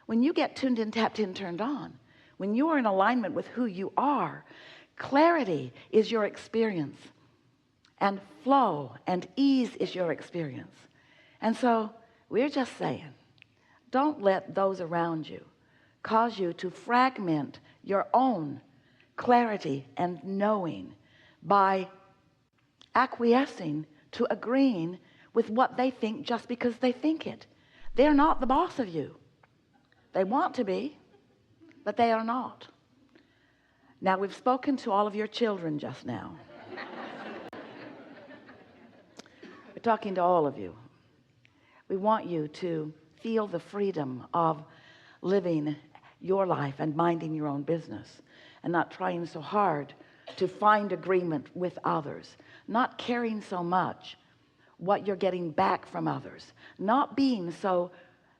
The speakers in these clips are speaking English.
When you get tuned in, tapped in, turned on, when you are in alignment with who you are, clarity is your experience, and flow and ease is your experience. And so we're just saying, don't let those around you cause you to fragment your own clarity and knowing by acquiescing to agreeing with what they think just because they think it. They're not the boss of you. They want to be, but they are not. Now, we've spoken to all of your children just now. We're talking to all of you. We want you to feel the freedom of living your life and minding your own business, and not trying so hard to find agreement with others, not caring so much what you're getting back from others, not being so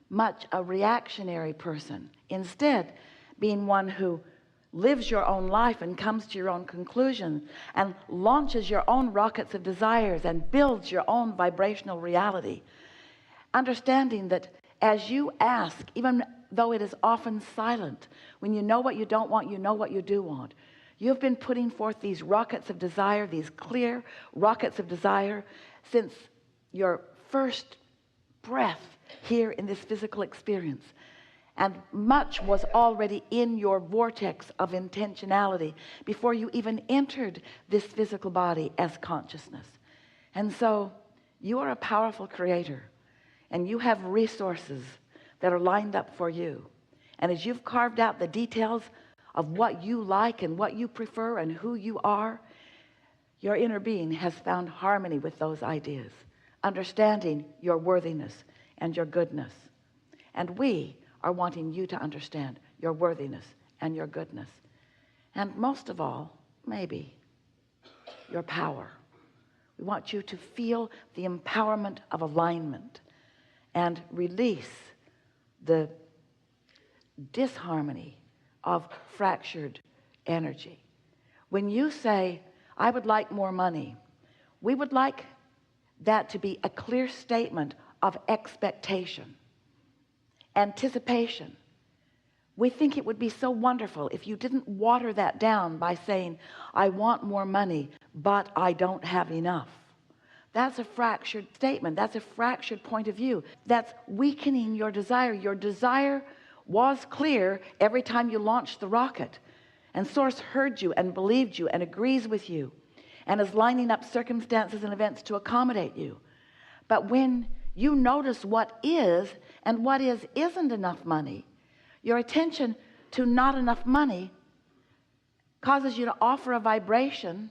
much a reactionary person, instead being one who lives your own life and comes to your own conclusions and launches your own rockets of desires and builds your own vibrational reality, understanding that as you ask, even though it is often silent, when you know what you don't want, you know what you do want. You've been putting forth these rockets of desire, these clear rockets of desire, since your first breath here in this physical experience. And much was already in your vortex of intentionality before you even entered this physical body as consciousness. And so you are a powerful creator, and you have resources that are lined up for you. And as you've carved out the details of what you like and what you prefer and who you are, your inner being has found harmony with those ideas, understanding your worthiness and your goodness. And we are wanting you to understand your worthiness and your goodness. And most of all, maybe, your power. We want you to feel the empowerment of alignment and release the disharmony of fractured energy. When you say, I would like more money, we would like that to be a clear statement of expectation, anticipation. We think it would be so wonderful if you didn't water that down by saying, I want more money, but I don't have enough. That's a fractured statement. That's a fractured point of view. That's weakening your desire. Your desire was clear every time you launched the rocket, and Source heard you and believed you and agrees with you and is lining up circumstances and events to accommodate you. But when you notice what is and what isn't enough money, your attention to not enough money causes you to offer a vibration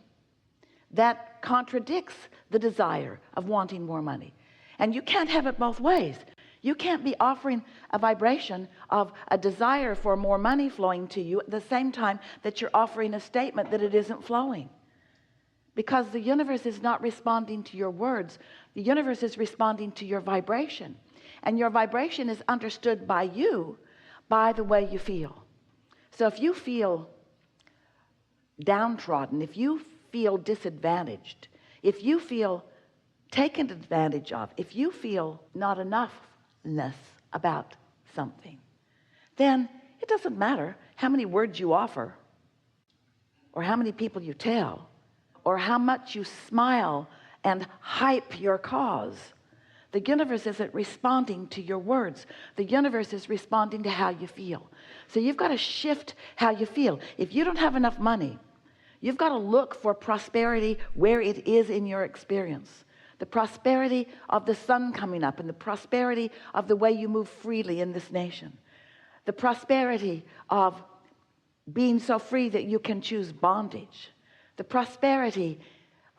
that contradicts the desire of wanting more money. And you can't have it both ways. You can't be offering a vibration of a desire for more money flowing to you at the same time that you're offering a statement that it isn't flowing. Because the universe is not responding to your words. The universe is responding to your vibration. And your vibration is understood by you by the way you feel. So if you feel downtrodden, if you feel disadvantaged, if you feel taken advantage of, if you feel not enoughness about something, then it doesn't matter how many words you offer, or how many people you tell, or how much you smile and hype your cause. The universe isn't responding to your words. The universe is responding to how you feel. So you've got to shift how you feel. If you don't have enough money, you've got to look for prosperity where it is in your experience. The prosperity of the sun coming up, and the prosperity of the way you move freely in this nation. The prosperity of being so free that you can choose bondage. The prosperity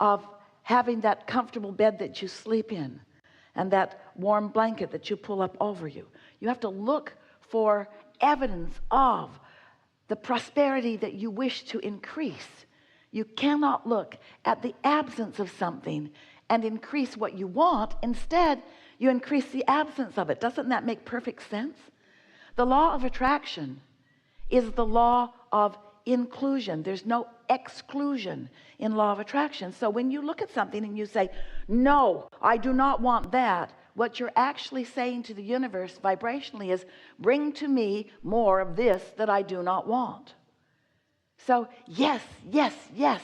of having that comfortable bed that you sleep in, and that warm blanket that you pull up over you. You have to look for evidence of the prosperity that you wish to increase. You cannot look at the absence of something and increase what you want. Instead, you increase the absence of it. Doesn't that make perfect sense? The law of attraction is the law of inclusion. There's no exclusion in law of attraction. So when you look at something and you say, no, I do not want that, what you're actually saying to the universe vibrationally is, bring to me more of this that I do not want. So yes, yes, yes,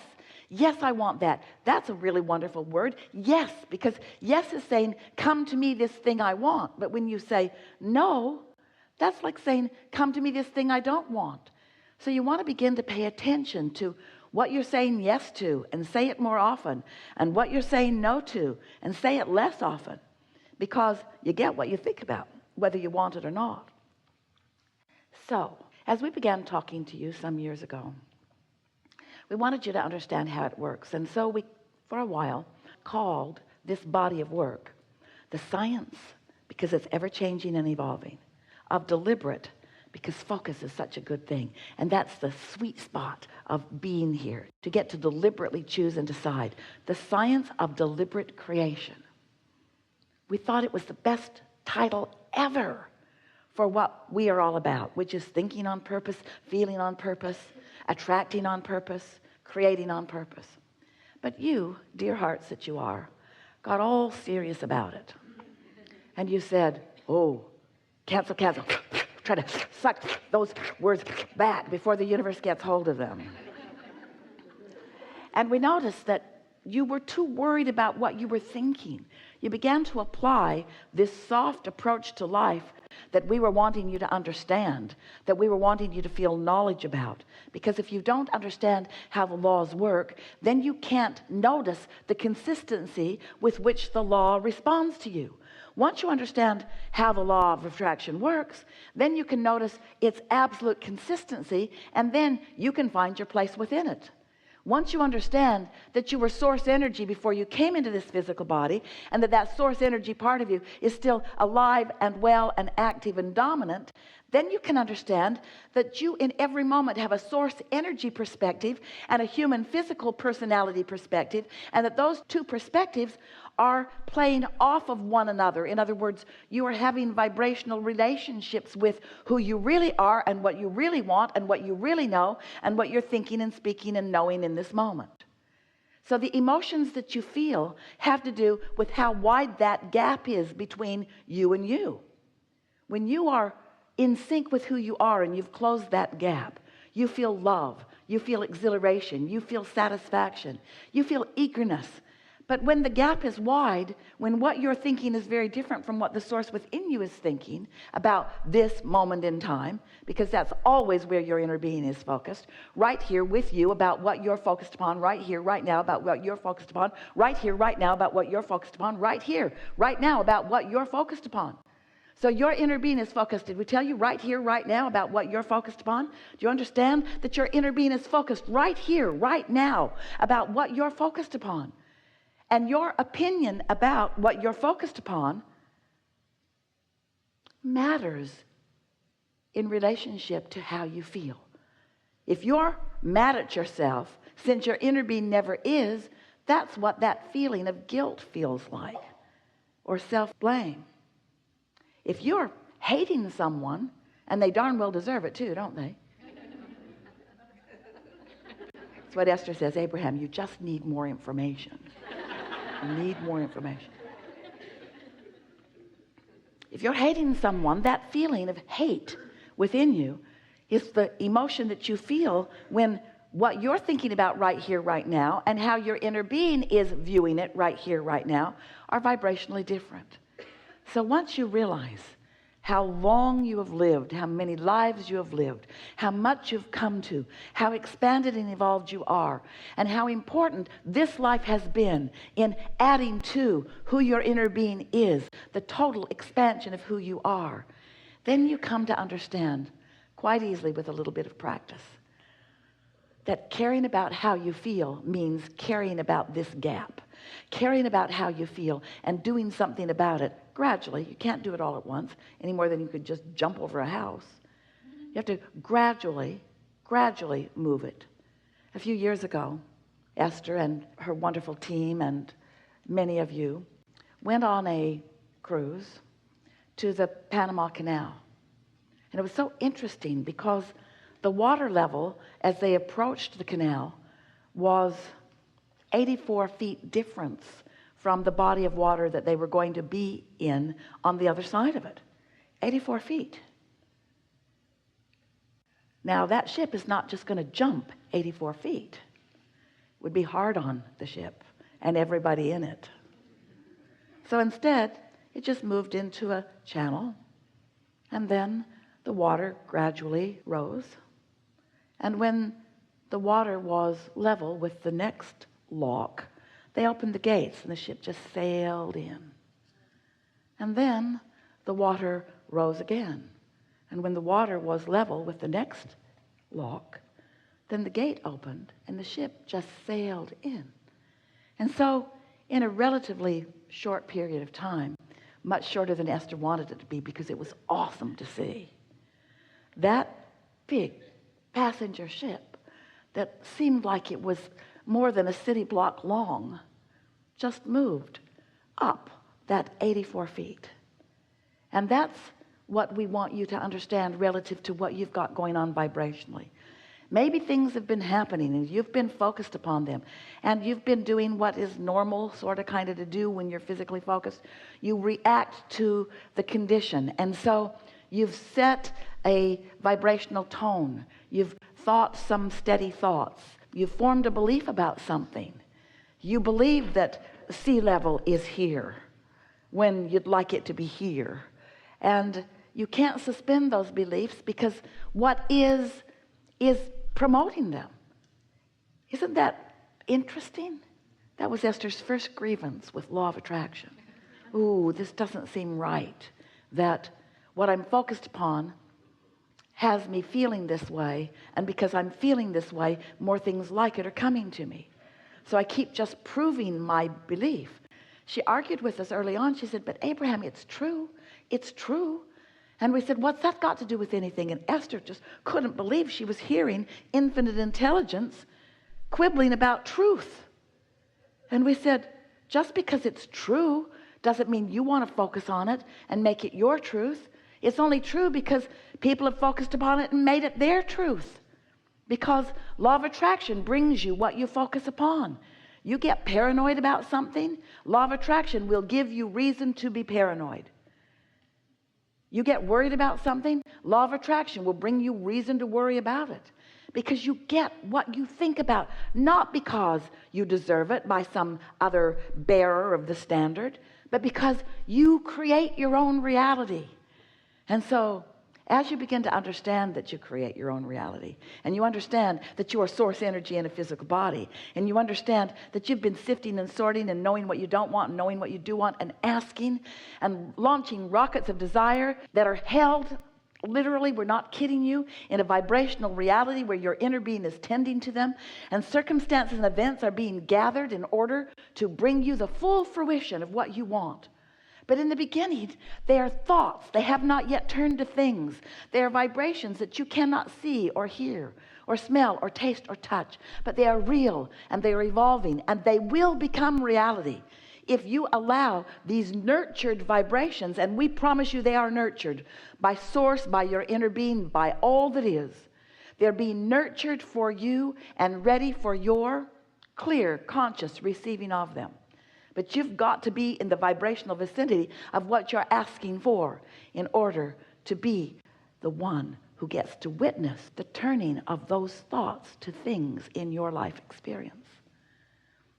yes, I want that. That's a really wonderful word. Yes, because yes is saying, come to me this thing I want. But when you say no, that's like saying, come to me this thing I don't want. So you want to begin to pay attention to what you're saying yes to, and say it more often, and what you're saying no to, and say it less often, because you get what you think about, whether you want it or not. So as we began talking to you some years ago, we wanted you to understand how it works. And so we, for a while, called this body of work the science, because it's ever changing and evolving, of deliberate, because focus is such a good thing. And that's the sweet spot of being here, to get to deliberately choose and decide. The science of deliberate creation. We thought it was the best title ever for what we are all about, which is thinking on purpose, feeling on purpose, attracting on purpose, creating on purpose. But you, dear hearts that you are, got all serious about it. And you said, oh, cancel, cancel. Try to suck those words back before the universe gets hold of them. And we noticed that you were too worried about what you were thinking. You began to apply this soft approach to life that we were wanting you to understand, that we were wanting you to feel knowledge about. Because if you don't understand how the laws work, then you can't notice the consistency with which the law responds to you. Once you understand how the law of attraction works, then you can notice its absolute consistency, and then you can find your place within it. Once you understand that you were source energy before you came into this physical body, and that source energy part of you is still alive and well and active and dominant, then you can understand that you in every moment have a source energy perspective and a human physical personality perspective, and that those two perspectives are playing off of one another. In other words, you are having vibrational relationships with who you really are, and what you really want, and what you really know, and what you're thinking and speaking and knowing in this moment. So the emotions that you feel have to do with how wide that gap is between you and you. When you are in sync with who you are and you've closed that gap, you feel love, you feel exhilaration, you feel satisfaction, you feel eagerness. But when the gap is wide, when what you're thinking is very different from what the source within you is thinking about this moment in time, because that's always where your inner being is focused, right here with you about what you're focused upon, right here, right now about what you're focused upon, right here, right now about what you're focused upon, right here, right now about what you're focused upon. So your inner being is focused. Did we tell you right here, right now about what you're focused upon? Do you understand that your inner being is focused right here, right now about what you're focused upon? And your opinion about what you're focused upon matters in relationship to how you feel. If you're mad at yourself, since your inner being never is, that's what that feeling of guilt feels like, or self-blame. If you're hating someone, and they darn well deserve it too, don't they? That's what Esther says, Abraham, you just need more information. You need more information. If you're hating someone, that feeling of hate within you is the emotion that you feel when what you're thinking about right here, right now, and how your inner being is viewing it right here, right now, are vibrationally different. So once you realize how long you have lived, how many lives you have lived, how much you've come to, how expanded and evolved you are, and how important this life has been in adding to who your inner being is, the total expansion of who you are, then you come to understand quite easily with a little bit of practice that caring about how you feel means caring about this gap, caring about how you feel and doing something about it gradually. You can't do it all at once any more than you could just jump over a house. You have to gradually move it. A few years ago, Esther and her wonderful team and many of you went on a cruise to the Panama Canal. And it was so interesting because the water level as they approached the canal was 84 feet difference from the body of water that they were going to be in on the other side of it. 84 feet. Now that ship is not just going to jump 84 feet. It would be hard on the ship and everybody in it. So instead, it just moved into a channel, and then the water gradually rose. And when the water was level with the next lock, they opened the gates and the ship just sailed in. And then the water rose again. And when the water was level with the next lock, then the gate opened and the ship just sailed in. And so in a relatively short period of time, much shorter than Esther wanted it to be because it was awesome to see, that big passenger ship that seemed like it was more than a city block long just moved up that 84 feet. And that's what we want you to understand relative to what you've got going on vibrationally. Maybe things have been happening and you've been focused upon them, and you've been doing what is normal sort of kind of to do when you're physically focused. You react to the condition, and so you've set a vibrational tone. You've thought some steady thoughts. You've formed a belief about something. You believe that sea level is here when you'd like it to be here. And you can't suspend those beliefs because what is promoting them. Isn't that interesting? That was Esther's first grievance with law of attraction. Ooh, this doesn't seem right. That what I'm focused upon has me feeling this way, and because I'm feeling this way, more things like it are coming to me. So I keep just proving my belief. She argued with us early on. She said, but Abraham, it's true. It's true. And we said, what's that got to do with anything? And Esther just couldn't believe she was hearing infinite intelligence quibbling about truth. And we said, just because it's true doesn't mean you want to focus on it and make it your truth. It's only true because people have focused upon it and made it their truth. Because law of attraction brings you what you focus upon. You get paranoid about something, law of attraction will give you reason to be paranoid. You get worried about something, law of attraction will bring you reason to worry about it. Because you get what you think about, not because you deserve it by some other bearer of the standard, but because you create your own reality. And so as you begin to understand that you create your own reality, and you understand that you are source energy in a physical body, and you understand that you've been sifting and sorting and knowing what you don't want and knowing what you do want and asking and launching rockets of desire that are held, literally, we're not kidding you, in a vibrational reality where your inner being is tending to them, and circumstances and events are being gathered in order to bring you the full fruition of what you want. But in the beginning, they are thoughts. They have not yet turned to things. They are vibrations that you cannot see or hear or smell or taste or touch. But they are real, and they are evolving, and they will become reality if you allow these nurtured vibrations, and we promise you they are nurtured by source, by your inner being, by all that is. They're being nurtured for you and ready for your clear, conscious receiving of them. But you've got to be in the vibrational vicinity of what you're asking for in order to be the one who gets to witness the turning of those thoughts to things in your life experience.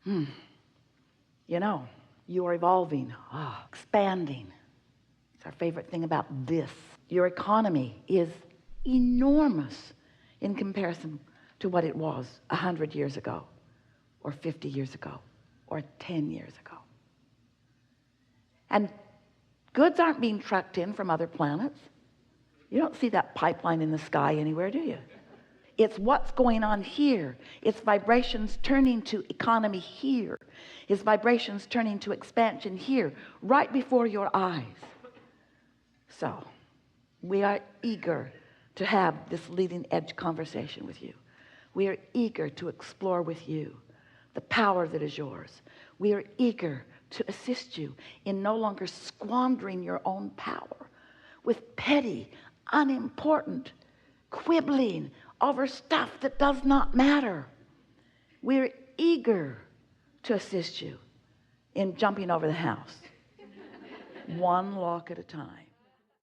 You know, you are evolving, expanding. It's our favorite thing about this. Your economy is enormous in comparison to what it was 100 years ago, or 50 years ago, or 10 years ago. And goods aren't being trucked in from other planets. You don't see that pipeline in the sky anywhere, do you? It's what's going on here. It's vibrations turning to economy here. It's vibrations turning to expansion here, right before your eyes. So, we are eager to have this leading edge conversation with you. We are eager to explore with you the power that is yours. We are eager to assist you in no longer squandering your own power with petty, unimportant quibbling over stuff that does not matter. We're eager to assist you in jumping over the house. One lock at a time.